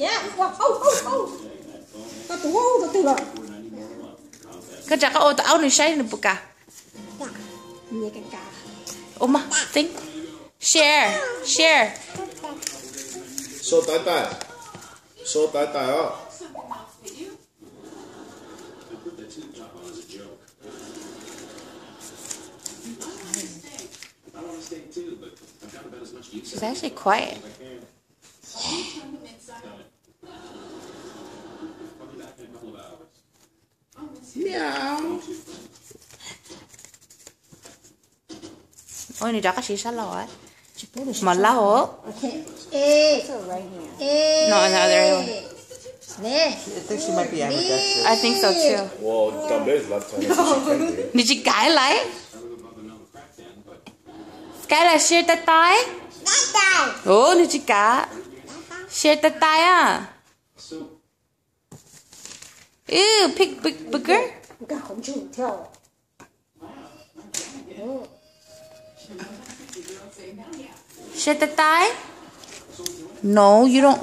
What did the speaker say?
Yeah. Có từ rồi. Cái chả có ô tao này say nữa bực cả. Nhẹ cả. Oma, think. Share. Số tải á. She's actually quiet. Meow. Ôi, này đó cái gì sao lỏ? Mà lâu hả? Okay. A. No, another one. Nè. I think she might be ambidextrous. I think so too. Well, Gabby's left-handed, so she can be. Nè chị cãi lại. Cái là share tay tay. Ồ, nè chị cả. Share tay tay à? Ew, pick bigger. Cái không chịu theo. Share tay tay. No, you don't.